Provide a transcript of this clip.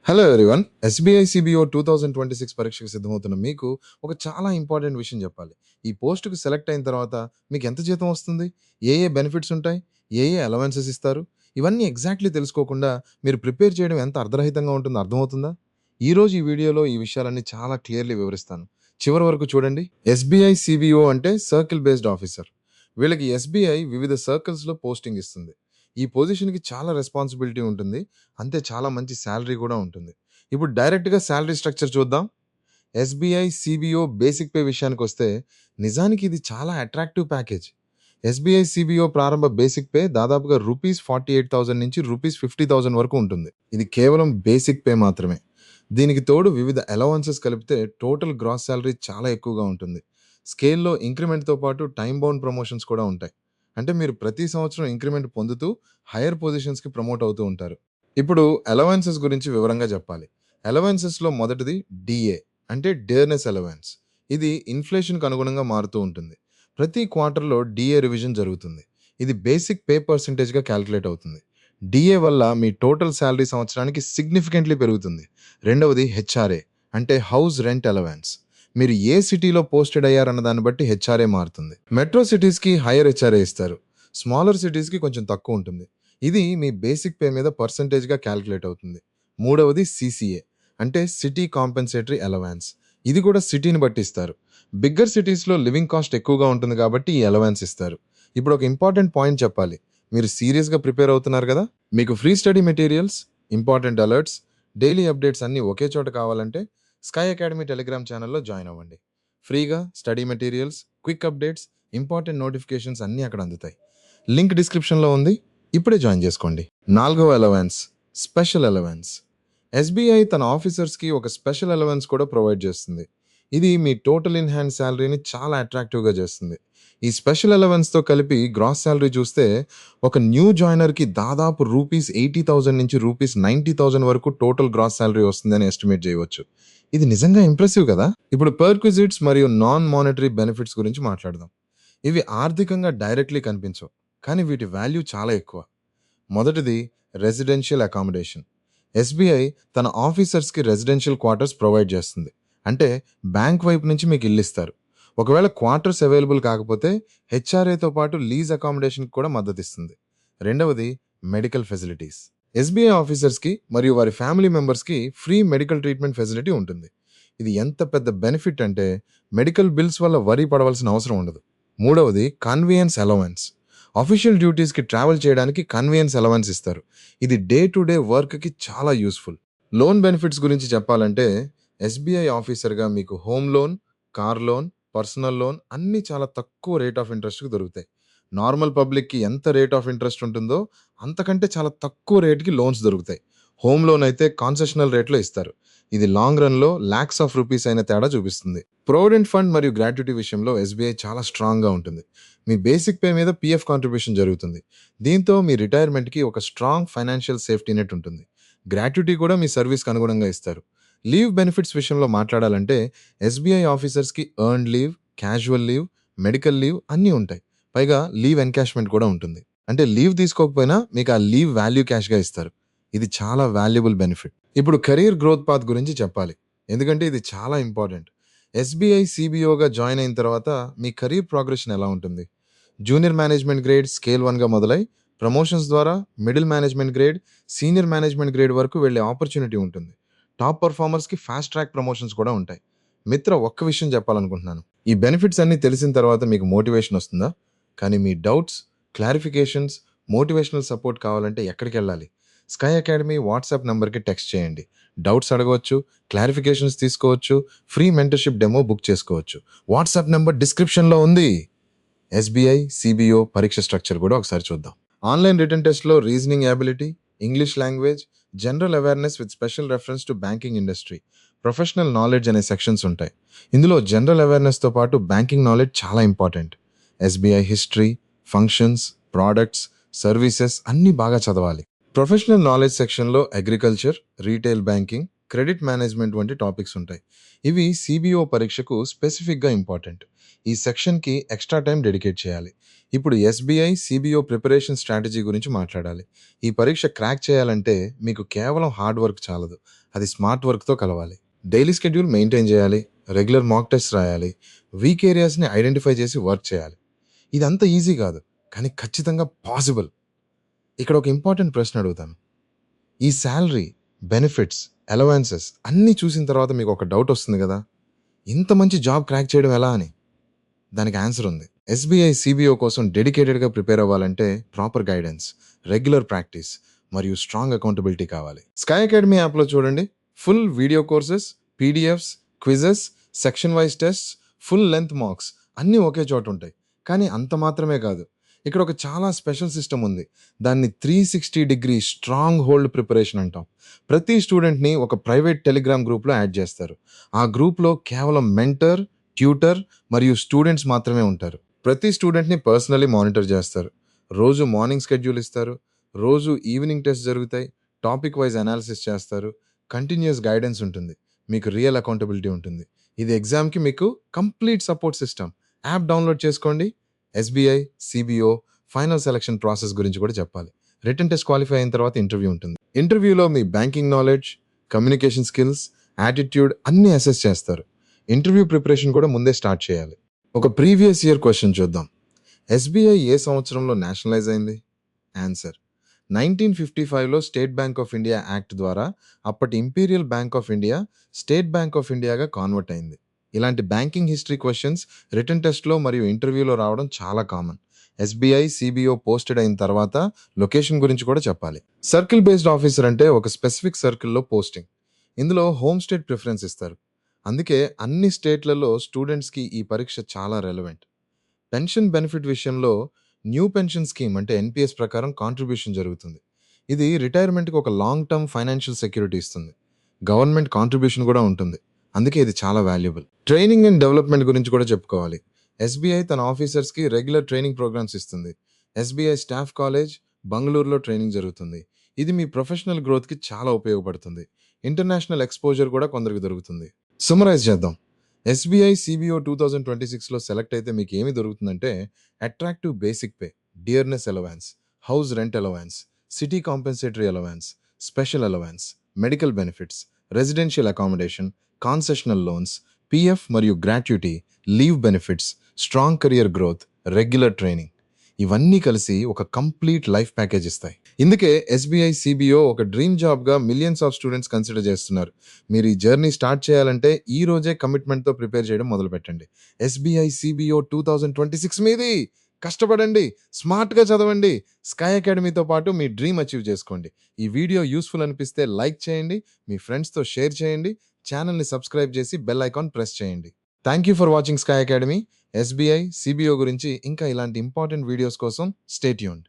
Hello everyone. SBI CBO 2026 పరీక్షకు సిద్ధమవుతున్న మీకు ఒక చాలా ఇంపార్టెంట్ విషయం చెప్పాలి. ఈ పోస్ట్‌కి సెలెక్ట్ అయిన తర్వాత మీకు ఎంత జీతం వస్తుంది? ఏ బెనిఫిట్స్ ఉంటాయి? ఏ అలవెన్సెస్ ఇస్తారు? ఇవన్నీ ఎగ్జాక్ట్‌లీ తెలుసుకోకుండా మీరు ప్రిపేర్ చేయడం ఎంత అర్ధరహితంగా ఉంటుందో అర్థమవుతుందా? ఈరోజు ఈ వీడియోలో ఈ విషయాలన్నీ చాలా క్లియర్‌లీ వివరిస్తాను. చివరి వరకు చూడండి. ఎస్బీఐ సిబిఓ అంటే సర్కిల్ బేస్డ్ ఆఫీసర్. వీళ్ళకి ఎస్బీఐ వివిధ సర్కిల్స్‌లో పోస్టింగ్ ఇస్తుంది. ఈ పొజిషన్‌కి చాలా రెస్పాన్సిబిలిటీ ఉంటుంది. అంతే చాలా మంచి సాలరీ కూడా ఉంటుంది. ఇప్పుడు డైరెక్ట్‌గా సాలరీ స్ట్రక్చర్ చూద్దాం. ఎస్‌బీఐ సీబీఓ బేసిక్ పే విషయానికొస్తే నిజానికి ఇది చాలా అట్రాక్టివ్ ప్యాకేజ్. ఎస్‌బీఐ సీబీఓ ప్రారంభ బేసిక్ పే దాదాపుగా రూపీస్ 48,000 నుంచి రూపీస్ 50,000 వరకు ఉంటుంది. ఇది కేవలం బేసిక్ పే మాత్రమే. దీనికి తోడు వివిధ అలవెన్సెస్ కలిపితే టోటల్ గ్రాస్ సాలరీ చాలా ఎక్కువగా ఉంటుంది. స్కేల్‌లో ఇంక్రిమెంట్‌తో పాటు టైమ్ బౌండ్ ప్రమోషన్స్ కూడా ఉంటాయి. అంటే మీరు ప్రతి సంవత్సరం ఇంక్రిమెంట్ పొందుతూ హైయర్ పొజిషన్స్‌కి ప్రమోట్ అవుతూ ఉంటారు. ఇప్పుడు అలవెన్సెస్ గురించి వివరంగా చెప్పాలి. అలవెన్సెస్‌లో మొదటిది డీఏ అంటే డేర్నెస్ అలవెన్స్. ఇది ఇన్‌ఫ్లేషన్‌కి అనుగుణంగా మారుతూ ఉంటుంది. ప్రతి క్వార్టర్‌లో డీఏ రివిజన్ జరుగుతుంది. ఇది బేసిక్ పే పర్సెంటేజ్‌గా కాలిక్యులేట్ అవుతుంది. డీఏ వల్ల మీ టోటల్ సాలరీ సంవత్సరానికి సిగ్నిఫికెంట్‌లీ పెరుగుతుంది. రెండవది హెచ్ఆర్ఏ అంటే హౌస్ రెంట్ అలవెన్స్. మీరు ఏ సిటీలో పోస్టెడ్ అయ్యారన్న దాన్ని బట్టి హెచ్ఆర్ఏ మారుతుంది. మెట్రో సిటీస్‌కి హైయర్ హెచ్ఆర్ఏ ఇస్తారు. స్మాలర్ సిటీస్‌కి కొంచెం తక్కువ ఉంటుంది. ఇది మీ బేసిక్ పే మీద పర్సెంటేజ్‌గా కాలిక్యులేట్ అవుతుంది. మూడవది సీసీఏ అంటే సిటీ కాంపెన్సేటరీ అలవెన్స్. ఇది కూడా సిటీని బట్టి ఇస్తారు. బిగ్గర్ సిటీస్‌లో లివింగ్ కాస్ట్ ఎక్కువగా ఉంటుంది కాబట్టి ఈ అలవెన్స్ ఇస్తారు. ఇప్పుడు ఒక ఇంపార్టెంట్ పాయింట్ చెప్పాలి. మీరు సీరియస్‌గా ప్రిపేర్ అవుతున్నారు కదా! మీకు free study materials, important alerts, daily updates అన్నీ ఒకే చోట కావాలంటే స్కై అకాడమీ టెలిగ్రామ్ ఛానల్‌లో జాయిన్ అవ్వండి. ఫ్రీగా study materials, quick updates, important notifications అన్నీ అక్కడ అందుతాయి. లింక్ డిస్క్రిప్షన్‌లో ఉంది. ఇప్పుడే జాయిన్ చేసుకోండి. నాలుగవ అలవెన్స్ స్పెషల్ అలవెన్స్. ఎస్బీఐ తన ఆఫీసర్స్‌కి ఒక స్పెషల్ అలవెన్స్ కూడా ప్రొవైడ్ చేస్తుంది. ఇది మీ టోటల్ ఇన్ హ్యాండ్ సాలరీని చాలా అట్రాక్టివ్‌గా చేస్తుంది. ఈ స్పెషల్ అలవెన్స్‌తో కలిపి గ్రాస్ సాలరీ చూస్తే ఒక న్యూ జాయినర్‌కి దాదాపు రూపీస్ 80,000 నుంచి రూపీస్ 90,000 వరకు టోటల్ గ్రాస్ సాలరీ వస్తుందని ఎస్టిమేట్ చేయవచ్చు. ఇది నిజంగా ఇంప్రెసివ్ కదా! ఇప్పుడు పర్క్విజిట్స్ మరియు నాన్ మానిటరీ బెనిఫిట్స్ గురించి మాట్లాడదాం. ఇవి ఆర్థికంగా డైరెక్ట్‌లీ కనిపించవు. కానీ వీటి వాల్యూ చాలా ఎక్కువ. మొదటిది రెసిడెన్షియల్ అకామిడేషన్. ఎస్బీఐ తన ఆఫీసర్స్‌కి రెసిడెన్షియల్ క్వార్టర్స్ ప్రొవైడ్ చేస్తుంది. అంటే బ్యాంక్ వైపు నుంచి మీకు ఇల్లు ఇస్తారు. ఒకవేళ క్వార్టర్స్ అవైలబుల్ కాకపోతే హెచ్ఆర్ఏతో పాటు లీజ్ అకామిడేషన్‌కి కూడా మద్దతిస్తుంది. రెండవది మెడికల్ ఫెసిలిటీస్. ఎస్బీఐ ఆఫీసర్స్‌కి మరియు వారి ఫ్యామిలీ మెంబర్స్‌కి ఫ్రీ మెడికల్ ట్రీట్మెంట్ ఫెసిలిటీ ఉంటుంది. ఇది ఎంత పెద్ద బెనిఫిట్ అంటే మెడికల్ బిల్స్ వల్ల వరీ పడవలసిన అవసరం ఉండదు. మూడవది కన్వీనియన్స్ అలవెన్స్. ఆఫీషియల్ డ్యూటీస్‌కి ట్రావెల్ చేయడానికి కన్వీనియన్స్ అలవెన్స్ ఇస్తారు. ఇది డే టు డే వర్క్‌కి చాలా యూజ్‌ఫుల్. లోన్ బెనిఫిట్స్ గురించి చెప్పాలంటే ఎస్బీఐ ఆఫీసర్‌గా మీకు home loan, car loan, personal loan అన్నీ చాలా తక్కువ రేట్ ఆఫ్ ఇంట్రెస్ట్‌కి దొరుకుతాయి. నార్మల్ పబ్లిక్‌కి ఎంత రేట్ ఆఫ్ ఇంట్రెస్ట్ ఉంటుందో అంతకంటే చాలా తక్కువ రేట్‌కి లోన్స్ దొరుకుతాయి. హోమ్ లోన్ అయితే కాన్సెషనల్ రేట్‌లో ఇస్తారు. ఇది లాంగ్ రన్‌లో లాక్స్ ఆఫ్ రూపీస్ అయిన తేడా చూపిస్తుంది. ప్రొవిడెంట్ ఫండ్ మరియు గ్రాట్యుటీ విషయంలో ఎస్బీఐ చాలా స్ట్రాంగ్‌గా ఉంటుంది. మీ బేసిక్ పే మీద పీఎఫ్ కాంట్రిబ్యూషన్ జరుగుతుంది. దీంతో మీ రిటైర్మెంట్‌కి ఒక స్ట్రాంగ్ ఫైనాన్షియల్ సేఫ్టీ నెట్ ఉంటుంది. గ్రాట్యుటీ కూడా మీ సర్వీస్‌కి అనుగుణంగా ఇస్తారు. లీవ్ బెనిఫిట్స్ విషయంలో మాట్లాడాలంటే ఎస్బీఐ ఆఫీసర్స్‌కి earned leave, casual leave, medical leave అన్నీ ఉంటాయి. పైగా లీవ్ ఎన్కాష్‌మెంట్ కూడా ఉంటుంది. అంటే లీవ్ తీసుకోకపోయినా మీకు ఆ లీవ్ వాల్యూ క్యాష్‌గా ఇస్తారు. ఇది చాలా వాల్యుబుల్ బెనిఫిట్. ఇప్పుడు కెరీర్ గ్రోత్ పాత్ గురించి చెప్పాలి. ఎందుకంటే ఇది చాలా ఇంపార్టెంట్. ఎస్బీఐ సీబీఓగా జాయిన్ అయిన తర్వాత మీ కెరీర్ ప్రోగ్రెషన్ ఎలా ఉంటుంది? జూనియర్ మేనేజ్మెంట్ గ్రేడ్ స్కేల్ 1గా మొదలై ప్రమోషన్స్ ద్వారా middle management grade, senior management grade వరకు వెళ్ళే ఆపర్చునిటీ ఉంటుంది. టాప్ పర్ఫార్మర్స్‌కి ఫాస్ట్ ట్రాక్ ప్రమోషన్స్ కూడా ఉంటాయి. మిత్ర, ఒక్క విషయం చెప్పాలనుకుంటున్నాను. ఈ బెనిఫిట్స్ అన్నీ తెలిసిన తర్వాత మీకు మోటివేషన్ వస్తుందా? కానీ మీ డౌట్స్, క్లారిఫికేషన్స్, మోటివేషనల్ సపోర్ట్ కావాలంటే ఎక్కడికెళ్ళాలి? స్కై అకాడమీ వాట్సాప్ నంబర్‌కి టెక్స్ట్ చేయండి. డౌట్స్ అడగవచ్చు, క్లారిఫికేషన్స్ తీసుకోవచ్చు, ఫ్రీ మెంటర్‌షిప్ డెమో బుక్ చేసుకోవచ్చు. వాట్సాప్ నంబర్ డిస్క్రిప్షన్‌లో ఉంది. ఎస్బీఐ, సీబీఓ పరీక్ష స్ట్రక్చర్ కూడా ఒకసారి చూద్దాం. ఆన్లైన్ రిటన్ టెస్ట్‌లో reasoning ability, English language, general awareness with special reference to banking industry, professional knowledge అనే సెక్షన్స్ ఉంటాయి. ఇందులో జనరల్ అవేర్‌నెస్‌తో పాటు బ్యాంకింగ్ నాలెడ్జ్ చాలా important. SBI history, functions, products, services అన్నీ బాగా చదవాలి. ప్రొఫెషనల్ నాలెడ్జ్ సెక్షన్‌లో agriculture, retail banking, credit management వంటి టాపిక్స్ ఉంటాయి. ఇవి సీబీఓ పరీక్షకు స్పెసిఫిక్‌గా ఇంపార్టెంట్. ఈ సెక్షన్‌కి ఎక్స్‌ట్రా టైం డెడికేట్ చేయాలి. ఇప్పుడు ఎస్‌బీఐ, సీబీఓ ప్రిపరేషన్ స్ట్రాటజీ గురించి మాట్లాడాలి. ఈ పరీక్ష క్రాక్ చేయాలంటే మీకు కేవలం హార్డ్ వర్క్ చాలదు. అది స్మార్ట్ వర్క్‌తో కలవాలి. డైలీ షెడ్యూల్ మెయింటైన్ చేయాలి. రెగ్యులర్ మాక్ టెస్ట్స్ రాయాలి. వీక్ ఏరియాస్‌ని ఐడెంటిఫై చేసి వర్క్ చేయాలి. ఇదంతా ఈజీ కాదు. కానీ ఖచ్చితంగా పాసిబుల్. ఇక్కడ ఒక ఇంపార్టెంట్ ప్రశ్న అడుగుతాను. ఈ సాలరీ, బెనిఫిట్స్, అలవెన్సెస్ అన్నీ చూసిన తర్వాత మీకు ఒక డౌట్ వస్తుంది కదా! ఇంత మంచి జాబ్ క్రాక్ చేయడం ఎలా అని? దానికి ఆన్సర్ ఉంది. ఎస్‌బీఐ, సీబీఓ కోసం డెడికేటెడ్‌గా ప్రిపేర్ అవ్వాలంటే ప్రాపర్ గైడెన్స్, రెగ్యులర్ ప్రాక్టీస్ మరియు స్ట్రాంగ్ అకౌంటబిలిటీ కావాలి. స్కై అకాడమీ యాప్‌లో చూడండి. Full video courses, PDFs, quizzes, section wise tests, full length marks అన్నీ ఒకే చోట ఉంటాయి. కానీ అంత మాత్రమే కాదు. ఇక్కడ ఒక చాలా స్పెషల్ సిస్టమ్ ఉంది. దాన్ని 360 డిగ్రీ స్ట్రాంగ్ హోల్డ్ ప్రిపరేషన్ అంటాం. ప్రతి స్టూడెంట్‌ని ఒక ప్రైవేట్ టెలిగ్రామ్ గ్రూప్‌లో యాడ్ చేస్తారు. ఆ గ్రూప్‌లో కేవలం మెంటర్, ట్యూటర్ మరియు స్టూడెంట్స్ మాత్రమే ఉంటారు. ప్రతి స్టూడెంట్‌ని పర్సనల్లీ మానిటర్ చేస్తారు. రోజు మార్నింగ్ షెడ్యూల్ ఇస్తారు. రోజు ఈవినింగ్ టెస్ట్ జరుగుతాయి. టాపిక్ వైస్ అనాలిసిస్ చేస్తారు. కంటిన్యూయస్ గైడెన్స్ ఉంటుంది. మీకు రియల్ అకౌంటబిలిటీ ఉంటుంది. ఇది ఎగ్జామ్‌కి మీకు complete support system. App download చేసుకోండి. ఎస్‌బీఐ, సీబీఓ ఫైనల్ సెలక్షన్ ప్రాసెస్ గురించి కూడా చెప్పాలి. రిటన్ టెస్ట్ క్వాలిఫై అయిన తర్వాత ఇంటర్వ్యూ ఉంటుంది. ఇంటర్వ్యూలో మీ banking knowledge, communication skills, attitude అన్నీ అసెస్ చేస్తారు. ఇంటర్వ్యూ ప్రిపరేషన్ కూడా ముందే స్టార్ట్ చేయాలి. ఒక ప్రీవియస్ ఇయర్ క్వశ్చన్ చూద్దాం. ఎస్‌బీఐ ఏ సంవత్సరంలో నేషనలైజ్ అయింది? ఆన్సర్ 1955లో State Bank of India Act ద్వారా అప్పటి Imperial Bank of India State Bank of ఇండియాగా కాన్వర్ట్ అయింది. ఇలాంటి బ్యాంకింగ్ హిస్టరీ క్వశ్చన్స్ రిటన్ టెస్ట్‌లో మరియు ఇంటర్వ్యూలో రావడం చాలా కామన్. ఎస్‌బీఐ, సీబీఓ పోస్టెడ్ అయిన తర్వాత లొకేషన్ గురించి కూడా చెప్పాలి. సర్కిల్ బేస్డ్ ఆఫీసర్ అంటే ఒక స్పెసిఫిక్ సర్కిల్‌లో పోస్టింగ్. ఇందులో హోమ్ స్టేట్ ప్రిఫరెన్స్ ఇస్తారు. అందుకే అన్ని స్టేట్‌లలో స్టూడెంట్స్‌కి ఈ పరీక్ష చాలా రెలెవెంట్. పెన్షన్ బెనిఫిట్ విషయంలో న్యూ పెన్షన్ స్కీమ్ అంటే ఎన్‌పీఎస్ ప్రకారం కాంట్రిబ్యూషన్ జరుగుతుంది. ఇది రిటైర్మెంట్‌కి ఒక లాంగ్ టర్మ్ ఫైనాన్షియల్ సెక్యూరిటీ ఇస్తుంది. గవర్నమెంట్ కాంట్రిబ్యూషన్ కూడా ఉంటుంది. అందుకే ఇది చాలా వాల్యుబుల్. ట్రైనింగ్ అండ్ డెవలప్‌మెంట్ గురించి కూడా చెప్పుకోవాలి. ఎస్‌బీఐ తన ఆఫీసర్స్‌కి రెగ్యులర్ ట్రైనింగ్ ప్రోగ్రామ్స్ ఇస్తుంది. ఎస్‌బీఐ స్టాఫ్ కాలేజ్ బంగళూరులో ట్రైనింగ్ జరుగుతుంది. ఇది మీ ప్రొఫెషనల్ గ్రోత్‌కి చాలా ఉపయోగపడుతుంది. ఇంటర్నేషనల్ ఎక్స్‌పోజర్ కూడా కొందరికి దొరుకుతుంది. సమ్మరైజ్ చేద్దాం. ఎస్‌బీఐ, సీబీఓ 2026లో సెలెక్ట్ అయితే మీకు ఏమి దొరుకుతుందంటే attractive basic pay, dearness allowance, house rent allowance, city compensatory allowance, special allowance, medical benefits, residential accommodation, concessional loans, PF మరియు gratuity, leave benefits, strong career growth, regular training ఇవన్నీ కలిసి ఒక complete life package ఇస్తాయి. ఇందుకే SBI, CBO ఒక dream జాబ్‌గా millions of students consider చేస్తున్నారు. మీరు ఈ జర్నీ స్టార్ట్ చేయాలంటే ఈ రోజే కమిట్మెంట్‌తో ప్రిపేర్ చేయడం మొదలుపెట్టండి. ఎస్‌బీఐ, సీబీఓ 2026 మీది. కష్టపడండి, స్మార్ట్‌గా చదవండి. స్కై అకాడమీతో పాటు మీ డ్రీమ్ అచీవ్ చేసుకోండి. ఈ వీడియో యూస్‌ఫుల్ అనిపిస్తే లైక్ చేయండి, మీ ఫ్రెండ్స్‌తో షేర్ చేయండి, ఛానెల్‌ని సబ్స్క్రైబ్ చేసి బెల్ ఐకాన్ ప్రెస్ చేయండి. Thank you for watching Sky Academy. SBI, CBO గురించి ఇంకా ఇలాంటి ఇంపార్టెంట్ వీడియోస్ కోసం స్టే ట్యూన్డ్.